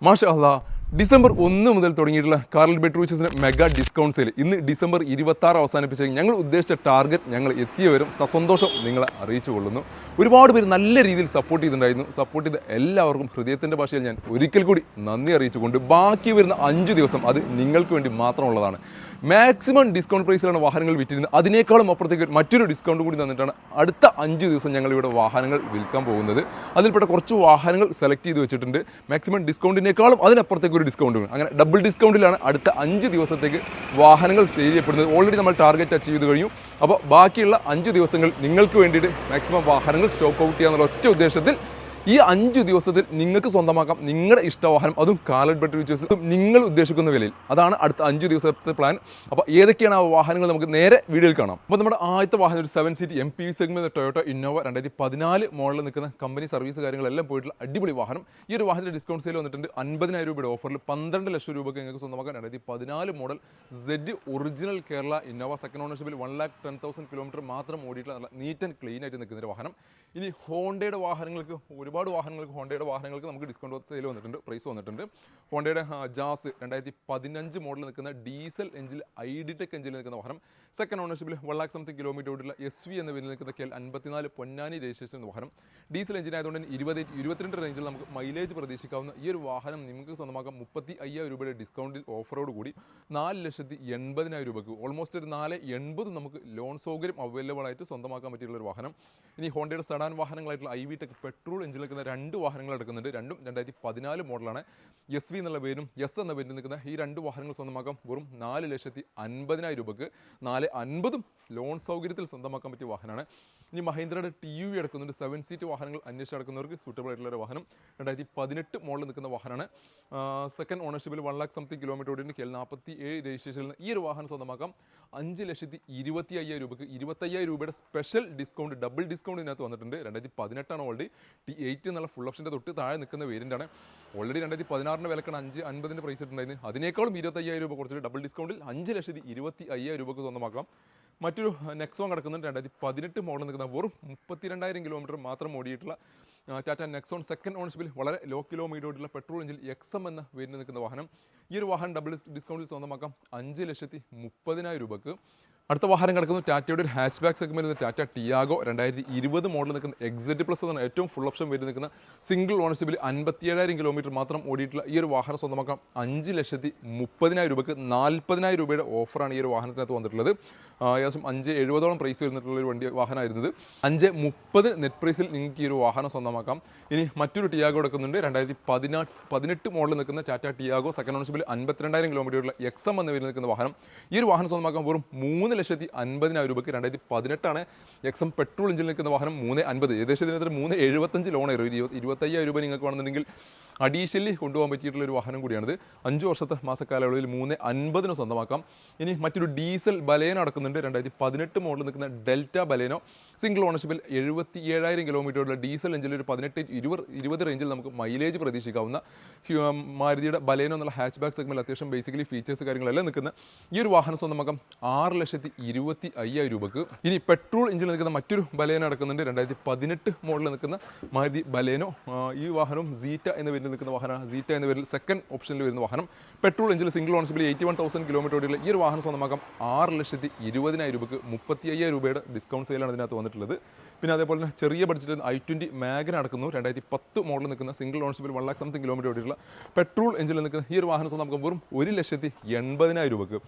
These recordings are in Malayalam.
മാഷാ അല്ലാ ഡിസംബർ 1 മുതൽ തുടങ്ങിയിട്ടുള്ള കാർൽ ബെട്രൂച്ചസിന്റെ മെഗാ ഡിസ്കൗണ്ട് സെയിൽ ഇന്ന് ഡിസംബർ 26 അവസാനിപ്പിച്ച ഞങ്ങൾ ഉദ്ദേശിച്ച ടാർഗറ്റ് ഞങ്ങൾ എത്തിയവരും സസന്തോഷം നിങ്ങളെ അറിയിച്ചു കൊള്ളുന്നു. ഒരുപാട് പേര് നല്ല രീതിയിൽ സപ്പോർട്ട് ചെയ്തിട്ടുണ്ടായിരുന്നു. സപ്പോർട്ട് ചെയ്ത എല്ലാവർക്കും ഹൃദയത്തിൻ്റെ ഭാഷയിൽ ഞാൻ ഒരിക്കൽ കൂടി നന്ദി അറിയിച്ചുകൊണ്ട് ബാക്കി വരുന്ന 5 ദിവസം അത് നിങ്ങൾക്ക് വേണ്ടി മാത്രമുള്ളതാണ്. മാക്സിമം ഡിസ്കൗണ്ട് പ്രൈസിലാണ് വാഹനങ്ങൾ വിറ്റിരുന്നത്. അതിനേക്കാളും അപ്പുറത്തേക്ക് മറ്റൊരു ഡിസ്കൗണ്ട് കൂടി തന്നിട്ടാണ് അടുത്ത 5 ദിവസം ഞങ്ങളിവിടെ വാഹനങ്ങൾ വിൽക്കാൻ പോകുന്നത്. അതിൽപ്പെട്ട കുറച്ച് വാഹനങ്ങൾ സെലക്ട് ചെയ്ത് വെച്ചിട്ടുണ്ട്. മാക്സിമം ഡിസ്കൗണ്ടിനേക്കാളും അതിനപ്പുറത്തേക്ക് ഒരു ഡിസ്കൗണ്ട് വേണം. അങ്ങനെ ഡബിൾ ഡിസ്കൗണ്ടിലാണ് അടുത്ത 5 ദിവസത്തേക്ക് വാഹനങ്ങൾ സെയിൽ ചെയ്യപ്പെടുന്നത്. ഓൾറെഡി നമ്മൾ ടാർഗറ്റ് അച്ചീവ് ചെയ്ത് കഴിഞ്ഞു. അപ്പോൾ ബാക്കിയുള്ള 5 ദിവസങ്ങൾ നിങ്ങൾക്ക് വേണ്ടിയിട്ട് മാക്സിമം വാഹനങ്ങൾ സ്റ്റോക്ക് ഔട്ട് ചെയ്യാന്നുള്ള ഒറ്റ ഉദ്ദേശത്തിൽ ഈ 5 ദിവസത്തിൽ നിങ്ങൾക്ക് സ്വന്തമാക്കാം നിങ്ങളുടെ ഇഷ്ടവാഹനം, അതും കാർൽ ബെട്രൂച്ചസിൽ നിങ്ങൾ ഉദ്ദേശിക്കുന്ന വിലയിൽ. അതാണ് അടുത്ത 5 ദിവസത്തെ പ്ലാൻ. അപ്പോൾ ഏതൊക്കെയാണ് ആ വാഹനങ്ങൾ നമുക്ക് നേരെ വീഡിയോയിൽ കാണാം. അപ്പോൾ നമ്മുടെ ആദ്യത്തെ വാഹനം ഒരു 7 seat MPV segment Toyota Innova 2014 മോഡലിൽ നിൽക്കുന്ന കമ്പനി സർവീസ് കാര്യങ്ങളെല്ലാം പോയിട്ടുള്ള അടിപൊളി വാഹനം. ഈ ഒരു വാഹനത്തിന്റെ ഡിസ്കൗണ്ട് സെയിൽ വന്നിട്ടുണ്ട് 50,000 രൂപയുടെ ഓഫറിൽ 12 ലക്ഷം രൂപയ്ക്ക് നിങ്ങൾക്ക് സ്വന്തമാക്കാൻ 2014 model Z original Kerala Innova second ഓണർഷിപ്പിൽ 1,10,000 കിലോമീറ്റർ മാത്രം ഓടിയിട്ടുള്ള നല്ല നീറ്റ് ആൻഡ് ക്ലീൻ ആയിട്ട് നിൽക്കുന്ന ഒരു വാഹനം. ഇനി ഹോണ്ടയുടെ വാഹനങ്ങൾക്ക് ഒരുപാട് വാഹനങ്ങൾക്ക് ഹോണ്ടയുടെ വാഹനങ്ങൾക്ക് നമുക്ക് ഡിസ്കൗണ്ട് സെയിൽ വന്നിട്ടുണ്ട്, പ്രൈസ് വന്നിട്ടുണ്ട്. ഹോണ്ടയുടെ ജാസ് 2015 മോഡലിൽ നിൽക്കുന്ന ഡീസൽ എഞ്ചിൻ ഐഡിടെക് എഞ്ചിനിൽ നിൽക്കുന്ന വാഹനം. സെക്കൻഡ് ഓണർഷിപ്പിൽ 1,00,000 കിലോമീറ്റർ ഓടിയുള്ള SV എന്ന പേരിൽ നിൽക്കുന്ന KL 54 പൊന്നാനി രജിസ്ട്രേഷൻ എന്ന വാഹനം. ഡീസൽ എഞ്ചിൻ ആയതുകൊണ്ട് 22 റേഞ്ചിൽ നമുക്ക് മൈലേജ് പ്രതീക്ഷിക്കാവുന്ന ഈ ഒരു വാഹനം നിങ്ങൾക്ക് സ്വന്തമാക്കാം 35,000 രൂപയുടെ ഡിസ്കൗണ്ടിൽ ഓഫറോട് കൂടി 4,80,000 രൂപയ്ക്ക് ഓൾമോസ്റ്റ് ഒരു 4,80,000 നമുക്ക് ലോൺ സൗകര്യം അവൈലബിൾ ആയിട്ട് സ്വന്തമാക്കാൻ പറ്റിയുള്ള ഒരു വാഹനം. ഇനി ഹോണ്ടയുടെ സെഡാൻ വാഹനങ്ങളായിട്ടുള്ള IV-ടെക് പെട്രോൾ എഞ്ചിനിൽ നിൽക്കുന്ന 2 വാഹനങ്ങൾ എടുക്കുന്നുണ്ട്. രണ്ടും 2014 മോഡലാണ്. SV എന്നുള്ള പേരും S എന്ന പേരിൽ നിൽക്കുന്ന ഈ 2 വാഹനങ്ങൾ സ്വന്തമാക്കാം വെറും 4,50,000 രൂപയ്ക്ക് 4,50,000 ലോൺ സൗകര്യത്തിൽ സ്വന്തമാക്കാൻ പറ്റിയ വാഹനമാണ്. ഇനി മഹീന്ദ്രയുടെ TUV എടുക്കുന്നുണ്ട്. 7 സീറ്റ് വാഹനങ്ങൾ അന്വേഷിച്ച് നടക്കുന്നവർക്ക് സൂട്ടബിൾ ആയിട്ടുള്ള ഒരു വാഹനം. 2018 മോഡലിൽ നിൽക്കുന്ന വാഹനമാണ്. സെക്കൻഡ് ഓണർഷിപ്പിൽ 1,00,000 കിലോമീറ്റർ ഓടിയിട്ട് KL 47 രജിസ്ട്രേഷനിൽ ഈ ഒരു വാഹനം സ്വന്തമാക്കാം 5,25,000 രൂപയ്ക്ക് 25,000 രൂപയുടെ സ്പെഷ്യൽ ഡിസ്കൗണ്ട് ഡബിൾ ഡിസ്കൗണ്ട് ഇതിനകത്ത് വന്നിട്ടുണ്ട്. 2018 ഓൾറെഡി T8 എന്നുള്ള ഫുൾ ഓപ്ഷൻ്റെ തൊട്ട് താഴെ നിൽക്കുന്ന വേരിയൻ്റാണ്. Already 2016 വിലക്കാണ് 5,50,000 price ഇട്ടുണ്ടായിരുന്നു. അതിനേക്കാളും 25,000 രൂപ കുറച്ചിട്ട് ഡബിൾ ഡിസ്കൗണ്ടിൽ 5,25,000 രൂപയ്ക്ക് സ്വന്തമാക്കാം. മറ്റൊരു നെക്സോൺ കിടക്കുന്നുണ്ട്. 2018 മോഡൽ നിൽക്കുന്ന വെറും 32,000 കിലോമീറ്റർ മാത്രം ഓടിയിട്ടുള്ള ടാറ്റ നെക്സോൺ സെക്കൻഡ് ഓണർഷിപ്പിൽ വളരെ ലോ കിലോമീറ്റർ ഓടിയുള്ള പെട്രോൾ എഞ്ചിൻ XM എന്ന വേരിയൻ്റ് നിൽക്കുന്ന വാഹനം. ഈ ഒരു വാഹനം ഡബിൾ ഡിസ്കൗണ്ടിൽ സ്വന്തമാക്കാം 5,30,000 രൂപയ്ക്ക്. അടുത്ത വാഹനം കിടക്കുന്നു ടാറ്റയുടെ ഒരു hatch back segment Tata Tiago 2020 model നിൽക്കുന്ന XZ+ എന്നാണ് ഏറ്റവും ഫുൾ ഓപ്ഷൻ വേണ്ടി നിൽക്കുന്ന സിംഗിൾ ഓണർഷിപ്പിൽ 57,000 കിലോമീറ്റർ മാത്രം ഓടിയിട്ടുള്ള ഈ ഒരു വാഹനം സ്വന്തമാക്കാം 5,30,000 രൂപയ്ക്ക് 40,000 രൂപയുടെ ഓഫറാണ് ഈ ഒരു വാഹനത്തിനകത്ത് വന്നിട്ടുള്ളത്. ഏകദേശം 5,70,000 പ്രൈസ് വരുന്നിട്ടുള്ള ഒരു വാഹനമായിരുന്നത്. 5,30,000 നെറ്റ് പ്രൈസിൽ നിങ്ങൾക്ക് ഈ ഒരു വാഹനം സ്വന്തമാക്കാം. ഇനി മറ്റൊരു ടിയാഗോ എടുക്കുന്നുണ്ട്. 2018 മോഡൽ നിൽക്കുന്ന ടാറ്റ ടിയാഗോ സെക്കൻഡ് ഓണർഷിപ്പിൽ 52,000 കിലോമീറ്റർ XM എന്ന പേരിൽ നിൽക്കുന്ന വാഹനം. ഈ ഒരു വാഹനം സ്വന്തമാക്കാൻ വെറും 3,50,000 രൂപയ്ക്ക് 2018 XM പെട്രോൾ എഞ്ചിനിൽ നിൽക്കുന്ന വാഹനം 3,50,000 ഏകദേശം ഇതിനകത്ത് 3,75 ലോൺ ആയിരുന്നു. 25,000 രൂപ നിങ്ങൾക്ക് വേണമെന്നുണ്ടെങ്കിൽ അഡീഷണലി കൊണ്ടുപോകാൻ പറ്റിയിട്ടുള്ള ഒരു വാഹനം കൂടിയാണിത്. 5 വർഷത്തെ മാസക്കാലയളവിൽ 3,50,000 സ്വന്തമാക്കാം. ഇനി മറ്റൊരു ഡീസൽ ബലേനോ നടക്കുന്നുണ്ട്. 2018 മോഡൽ നിൽക്കുന്ന ഡെൽറ്റ ബലേനോ സിംഗിൾ ഓണർഷിപ്പിൽ 77,000 കിലോമീറ്ററുള്ള ഡീസൽ എഞ്ചിനിൽ ഒരു 18-20 റേഞ്ചിൽ നമുക്ക് മൈലേജ് പ്രതീക്ഷിക്കാവുന്ന മാരുതിയുടെ ബലേനോ എന്നുള്ള ഹാച്ച് ബാക്ക് സെഗ്മെൻറ്റിൽ അത്യാവശ്യം ബേസിക്കലി ഫീച്ചേഴ്സ് കാര്യങ്ങളെല്ലാം നിൽക്കുന്ന ഈ ഒരു വാഹനം സ്വന്തമാക്കാം 6,25,000 രൂപയ്ക്ക്. ഇനി പെട്രോൾ എഞ്ചിനിൽ നിൽക്കുന്ന മറ്റൊരു ബലേനോ നടക്കുന്നുണ്ട്. 2018 മോഡലിൽ നിൽക്കുന്ന മാരുതി ബലേനോ. ഈ വാഹനം സീറ്റ എന്ന പേരിൽ നിൽക്കുന്ന വാഹനമാണ്. സീറ്റ എന്ന പേരിൽ സെക്കൻഡ് ഓപ്ഷനിൽ വരുന്ന വാഹനം. പെട്രോൾ എഞ്ചിനിൽ സിംഗിൾ ഓണർഷിപ്പിൽ 81,000 കിലോമീറ്റർ ഓടിയുള്ള ഈ ഒരു വാഹനം സ്വന്തമാക്കാം 6,20,000 രൂപയ്ക്ക് 35,000 രൂപയുടെ ഡിസ്കൗണ്ട് സെയിലാണ് ഇതിനകത്ത് വന്നിട്ടുള്ളത്. പിന്നെ അതേപോലെ തന്നെ ചെറിയ ബഡ്ജറ്റിൽ i20 മാഗൻ നടക്കുന്നു. 2010 മോഡൽ നിൽക്കുന്ന സിംഗിൾ ഓണർഷിപ്പിൽ 1,00,000 കിലോമീറ്റർ ഓടിയുള്ള പെട്രോൾ എഞ്ചിനിൽ നിൽക്കുന്ന ഈ ഒരു വാഹനം സ്വന്തമാക്കാം വെറും 1,80,000 രൂപയ്ക്ക്.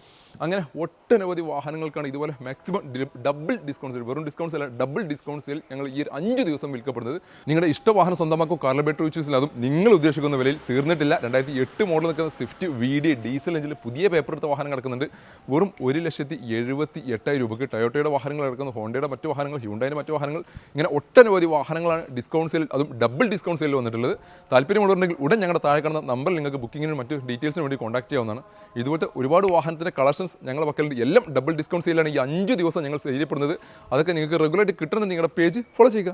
അങ്ങനെ ഒട്ടനവധി വാഹനങ്ങൾക്കാണ് ഇതുപോലെ മാക്സിമം ഡബിൾ ഡിസ്കൗണ്ട് സെയിൽ, വെറും discount sale double discount sale ഞങ്ങൾ ഈ 5 ദിവസം വിൽക്കപ്പെടുന്നത്. നിങ്ങളുടെ ഇഷ്ടവാഹനം സ്വന്തമാക്കും കാർൽ ബെട്രൂച്ചസിൽ. അതും നിങ്ങൾ ഉദ്ദേശിക്കുന്ന വിലയിൽ തീർന്നിട്ടില്ല. 2008 മോഡൽ നിൽക്കുന്ന സ്വിഫ്റ്റ് VD ഡീസൽ എഞ്ചിനിൽ പുതിയ പേപ്പർ എടുത്ത വാഹനം കിടക്കുന്നുണ്ട് വെറും 1,78,000 രൂപയ്ക്ക്. ടൊയോട്ടയുടെ വാഹനങ്ങൾ കിടക്കുന്നു, ഹോണ്ടയുടെ മറ്റു വാഹനങ്ങൾ, ഹ്യുണ്ടായുടെ മറ്റു വാഹനങ്ങൾ, ഇങ്ങനെ ഒട്ടനവധി വാഹനങ്ങളാണ് ഡിസ്കൗണ്ട് സെയിൽ, അതും ഡബിൾ ഡിസ്കൗണ്ട് സെയിൽ വന്നിട്ടുള്ളത്. താല്പര്യമുള്ളവരുണ്ടെങ്കിൽ ഉടൻ ഞങ്ങളുടെ താഴെ കാണുന്ന നമ്പറിൽ നിങ്ങൾക്ക് ബുക്കിങ്ങിനും മറ്റു ഡീറ്റെയിൽസിന് വേണ്ടി കോൺടാക്ട് ചെയ്യാവുന്നതാണ്. ഇതുപോലത്തെ ഒരുപാട് വാഹനത്തിൻ്റെ കളക്ഷൻസ് ഞങ്ങളുടെ പക്കലുണ്ട്. എല്ലാം ഡബിൾ ഡിസ്കൗണ്ട് സെയിലാണ് ഈ 5 ദിവസം ഞങ്ങൾ സെയിൽ ചെയ്യപ്പെടുന്നത്. അതൊക്കെ നിങ്ങൾക്ക് റെഗുലറായിട്ട് കിട്ടുന്നുണ്ട്. നിങ്ങളുടെ പേജ് ഫോളോ ചെയ്യുക.